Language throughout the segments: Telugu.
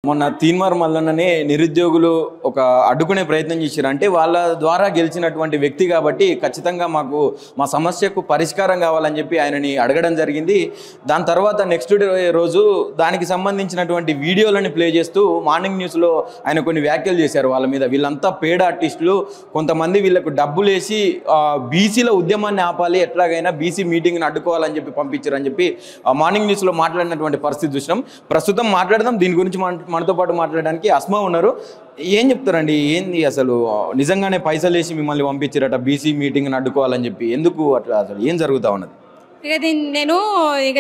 మొన్న తీన్మార్ మల్లన్ననే నిరుద్యోగులు ఒక అడ్డుకునే ప్రయత్నం చేశారు. అంటే వాళ్ళ ద్వారా గెలిచినటువంటి వ్యక్తి కాబట్టి ఖచ్చితంగా మాకు మా సమస్యకు పరిష్కారం కావాలని చెప్పి ఆయనని అడగడం జరిగింది. దాని తర్వాత నెక్స్ట్ రోజు దానికి సంబంధించినటువంటి వీడియోలను ప్లే చేస్తూ మార్నింగ్ న్యూస్లో ఆయన కొన్ని వ్యాఖ్యలు చేశారు. వాళ్ళ మీద వీళ్ళంతా పేడ ఆర్టిస్టులు, కొంతమంది వీళ్ళకు డబ్బులు వేసి బీసీల ఉద్యమాన్ని ఆపాలి, ఎట్లాగైనా బీసీ మీటింగ్ని అడ్డుకోవాలని చెప్పి పంపించారని చెప్పి మార్నింగ్ న్యూస్లో మాట్లాడినటువంటి పరిస్థితి చూసినాం. ప్రస్తుతం మాట్లాడదాం దీని గురించి. మనతో పాటు మాట్లాడడానికి అస్మా ఉన్నారు. ఏం చెప్తారండి, ఏంది అసలు నిజంగానే పైసలు వేసి మిమ్మల్ని పంపించారట బీసీ మీటింగ్ని అడ్డుకోవాలని చెప్పి? ఎందుకు అట్లా, అసలు ఏం జరుగుతూ ఉన్నది? ఇక దీన్ని నేను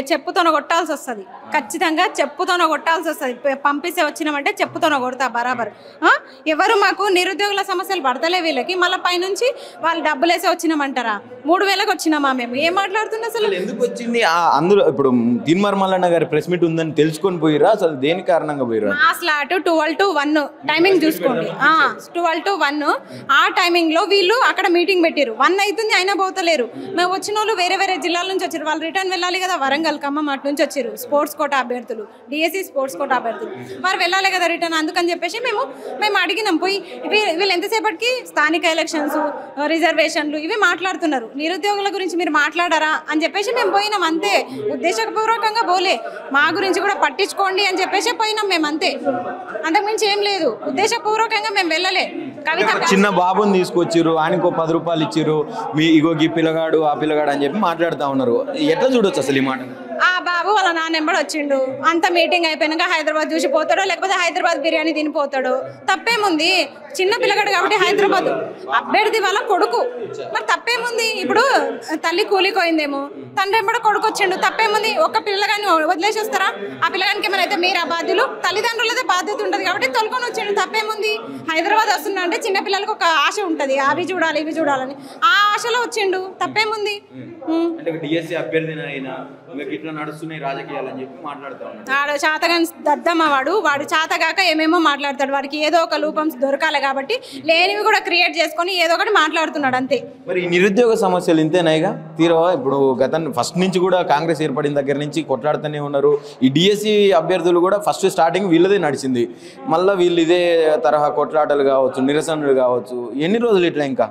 చెప్పుతోన కొట్టాల్సి వస్తుంది, ఖచ్చితంగా చెప్పుతోన కొట్టాల్సి వస్తుంది. పంపిస్తే వచ్చినామంటే చెప్పుతోన కొడతా బరాబర్. ఎవరు మాకు నిరుద్యోగుల సమస్యలు పడతలే వీళ్ళకి, మళ్ళీ పైనుంచి వాళ్ళు డబ్బులు వేసే వచ్చినామంటారా? 3000కి వచ్చినామా? మేము ఏం మాట్లాడుతున్నా అసలు? ఎందుకు వచ్చింది అందులో? ఇప్పుడు తీన్మార్ మల్లన్న గారి ప్రెస్ మీట్ ఉందని తెలుసుకొని పోయిరా? అసలు దేని కారణంగా పోయిరా? ఆ స్లాట్ 12 to 1 టైమింగ్ చూసుకోండి. 12 to 1 ఆ టైమింగ్లో వీళ్ళు అక్కడ మీటింగ్ పెట్టారు. 1 అవుతుంది అయినా పోతలేరు. మేము వచ్చిన వాళ్ళు వేరే వేరే జిల్లాల నుంచి వచ్చారు. వాళ్ళు రిటర్న్ వెళ్ళాలి కదా, వరంగల్ ఖమ్మం అటు నుంచి వచ్చారు. స్పోర్ట్స్ కోటా అభ్యర్థులు, డిఎస్సి స్పోర్ట్స్ కోటా అభ్యర్థులు, వారు వెళ్ళాలి కదా రిటర్న్. అందుకని చెప్పేసి మేము అడిగినాం పోయి, వీళ్ళు ఎంతసేపటికి స్థానిక ఎలక్షన్స్, రిజర్వేషన్లు ఇవి మాట్లాడుతున్నారు, నిరుద్యోగుల గురించి మీరు మాట్లాడారా అని చెప్పేసి మేము పోయినాం. అంతే, ఉద్దేశపూర్వకంగా పోలే, మా గురించి కూడా పట్టించుకోండి అని చెప్పేసి పోయినాం మేము. అంతే, అంతకుమించి ఏం లేదు. ఉద్దేశపూర్వకంగా మేము వెళ్ళలే. చిన్న బాబుని తీసుకొచ్చారు, ఆయనకు 10 రూపాయలు ఇచ్చారు, మీ ఇగో ఈ పిల్లగాడు ఆ పిల్లగాడు అని చెప్పి మాట్లాడుతూ ఉన్నారు. ఎట్లా చూడొచ్చు అసలు ఈ మాట? ఆ బాబు వాళ్ళ నాన్నెంబడి వచ్చిండు, అంత మీటింగ్ అయిపోయినాక హైదరాబాద్ చూసి పోతాడో, లేకపోతే హైదరాబాద్ బిర్యానీ తినిపోతాడు. తప్పేముంది? చిన్న పిల్లగాడు కాబట్టి హైదరాబాద్ అభ్యర్థి వాళ్ళ కొడుకు, మరి తప్పేముంది? ఇప్పుడు తల్లి కూలిపోయిందేమో, తండ్రి ఎంబడి కొడుకు వచ్చిండు, తప్పేముంది? ఒక్క పిల్లగాని వదిలేసి వస్తారా? ఆ పిల్లగానికి ఏమైనా అయితే మీరు ఆ బాధ్యులు, తల్లిదండ్రులదే బాధ్యత ఉంటుంది కాబట్టి తొలుకొని వచ్చిండు, తప్పేముంది? హైదరాబాద్ వస్తున్నా అంటే చిన్నపిల్లలకు ఒక ఆశ ఉంటుంది, అవి చూడాలి ఇవి చూడాలని, ఆ ఆశలో వచ్చిండు, తప్పేముంది? నడుస్తున్నాయి రాజకీయాలని చెప్పి మాట్లాడుతున్నాడు. వాడు చాతగాని దద్దమ్మ, వాడు చాతగాక ఏమేమో మాట్లాడతాడు. వాడికి ఏదో ఒక లోపం దొరకాలి కాబట్టి లేనివి కూడా క్రియేట్ చేసుకొని ఏదో ఒకటి మాట్లాడుతున్నాడు అంతే. మరి ఈ నిరుద్యోగ సమస్యలు ఇంతేనాయిగా తీరవా? ఇప్పుడు ఫస్ట్ నుంచి కూడా కాంగ్రెస్ ఏర్పడిన దగ్గర నుంచి కొట్లాడుతూనే ఉన్నారు. ఈ డిఎస్సి అభ్యర్థులు కూడా ఫస్ట్ స్టార్టింగ్ వీళ్ళదే నడిచింది, మళ్ళీ వీళ్ళు ఇదే తరహా కొట్లాటలు కావచ్చు, నిరసనలు కావచ్చు. ఎన్ని రోజులు ఇట్లా? ఇంకా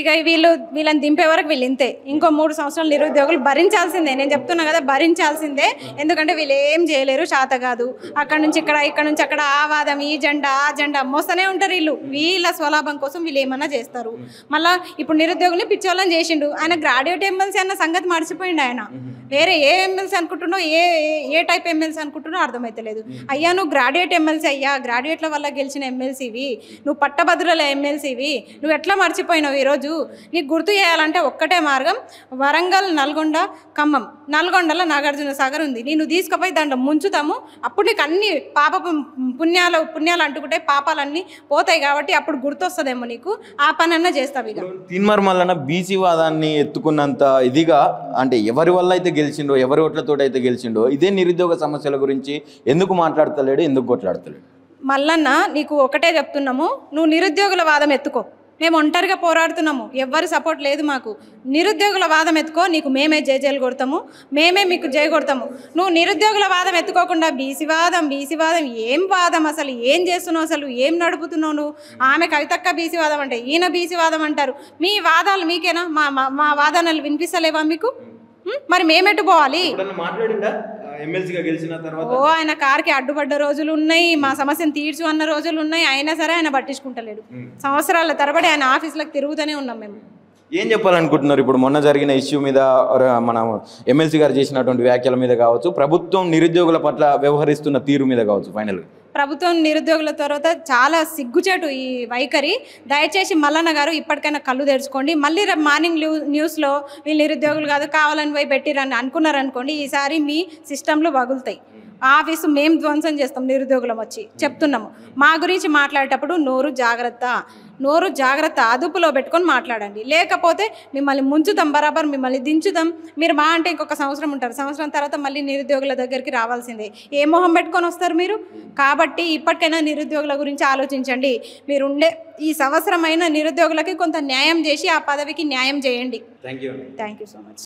ఇక వీళ్ళని దింపే వరకు వీళ్ళు ఇంతే. ఇంకో 3 సంవత్సరాలు నిరుద్యోగులు భరించాల్సిందే. నేను చెప్తున్నా కదా, భరించాల్సిందే. ఎందుకంటే వీళ్ళు ఏం చేయలేరు, శాత కాదు. అక్కడ నుంచి ఇక్కడ, ఇక్కడ నుంచి అక్కడ, ఆ వాదం ఈ జెండా ఆ జెండా మోస్తూనే ఉంటారు వీళ్ళు. వీళ్ళ స్వలాభం కోసం వీళ్ళు ఏమన్నా చేస్తారు. మళ్ళీ ఇప్పుడు నిరుద్యోగుల్ని పిచ్చోళ్ళని చేసిండు. ఆయన గ్రాడ్యుయేట్ ఎమ్మెల్సీ అన్న సంగతి మర్చిపోయిండు. ఆయన వేరే ఏ ఎమ్మెల్సీ అనుకుంటున్నావు, ఏ టైప్ ఎమ్మెల్సీ అనుకుంటున్నావు అర్థమైతలేదు. అయ్యా నువ్వు గ్రాడ్యుయేట్ ఎమ్మెల్సీ, అయ్యా గ్రాడ్యుయేట్ల వల్ల గెలిచిన ఎమ్మెల్సీవి, నువ్వు పట్టభద్రుల ఎమ్మెల్సీవి, నువ్వు ఎట్లా మర్చిపోయినావు? ఈరోజు నీకు గుర్తు చేయాలంటే ఒక్కటే మార్గం, వరంగల్, నల్గొండ, ఖమ్మం. నల్గొండలో నాగార్జున సాగర్ ఉంది, నేను తీసుకుపోయి దాంట్లో ముంచుతాము. అప్పుడు నీకు అన్ని పుణ్యాలు అంటుకుంటే పాపాలన్నీ పోతాయి కాబట్టి అప్పుడు గుర్తొస్తుందేమో నీకు, ఆ పని అన్నా చేస్తావు. ఇక తీన్మార్ మల్లన్న బీసీ వాదాన్ని ఎత్తుకున్నంత ఇదిగా, అంటే ఎవరి వల్ల అయితే గెలిచిండో, ఎవరి ఓట్లతో అయితే గెలిచిండో, ఇదే నిరుద్యోగ సమస్యల గురించి ఎందుకు మాట్లాడతలేడు, ఎందుకు కొట్లాడతలేడు? మల్లన్న నీకు ఒకటే చెప్తున్నాము, నువ్వు నిరుద్యోగుల వాదం ఎత్తుకో. మేము ఒంటరిగా పోరాడుతున్నాము, ఎవ్వరి సపోర్ట్ లేదు మాకు. నిరుద్యోగుల వాదం ఎత్తుకో, నీకు మేమే జైలు కొడతాము, మేమే మీకు జై కొడతాము. నువ్వు నిరుద్యోగుల వాదం ఎత్తుకోకుండా బీసీ వాదం ఏం వాదం? అసలు ఏం చేస్తున్నావు? అసలు ఏం నడుపుతున్నావు నువ్వు? ఆమె కవితక్క బీసీ వాదం అంటే, ఈయన బీసీ వాదం అంటారు. మీ వాదాలు మీకేనా? మా వాదనలు వినిపిస్తలేవా మీకు? మరి మేమెట్టు పోవాలి? ఓ ఆయన కార్కి అడ్డుపడ్డ రోజులు ఉన్నాయి, మా సమస్యను తీర్చు అన్న రోజులు ఉన్నాయి. అయినా సరే ఆయన పట్టించుకుంటలేడు. సంవత్సరాల తరబడి ఆయన ఆఫీసులకు తిరుగుతూనే ఉన్నాం మేము. ఏం చెప్పాలనుకుంటున్నారు? ఇప్పుడు మొన్న జరిగిన ఇష్యూ మీద, మన ఎమ్మెల్సీ గారు చేసినటువంటి వ్యాఖ్యల మీద కావచ్చు, ప్రభుత్వం నిరుద్యోగుల పట్ల వ్యవహరిస్తున్న తీరు మీద కావచ్చు, ఫైనల్గా ప్రభుత్వం నిరుద్యోగుల తర్వాత చాలా సిగ్గుచేటు ఈ వైఖరి. దయచేసి మల్లన్న గారు ఇప్పటికైనా కళ్ళు తెరుచుకోండి. మళ్ళీ రేపు మార్నింగ్ న్యూస్లో వీళ్ళు నిరుద్యోగులు కాదు కావాలని పోయి పెట్టిరని అనుకున్నారనుకోండి, ఈసారి మీ సిస్టంలు పగులుతాయి. ఆఫీసు మేము ధ్వంసం చేస్తాం నిరుద్యోగులం వచ్చి చెప్తున్నాము. మా గురించి మాట్లాడేటప్పుడు నోరు జాగ్రత్త అదుపులో పెట్టుకొని మాట్లాడండి, లేకపోతే మిమ్మల్ని ముంచుతాం, బరాబర్ మిమ్మల్ని దించుతాం. మీరు మా అంటే ఇంకొక సంవత్సరం ఉంటారు, సంవత్సరం తర్వాత మళ్ళీ నిరుద్యోగుల దగ్గరికి రావాల్సిందే. ఏ మొహం పెట్టుకొని వస్తారు మీరు? కాబట్టి ఇప్పటికైనా నిరుద్యోగుల గురించి ఆలోచించండి. మీరుండే ఈ సంవత్సరమైన నిరుద్యోగులకి కొంత న్యాయం చేసి ఆ పదవికి న్యాయం చేయండి. Thank you so much.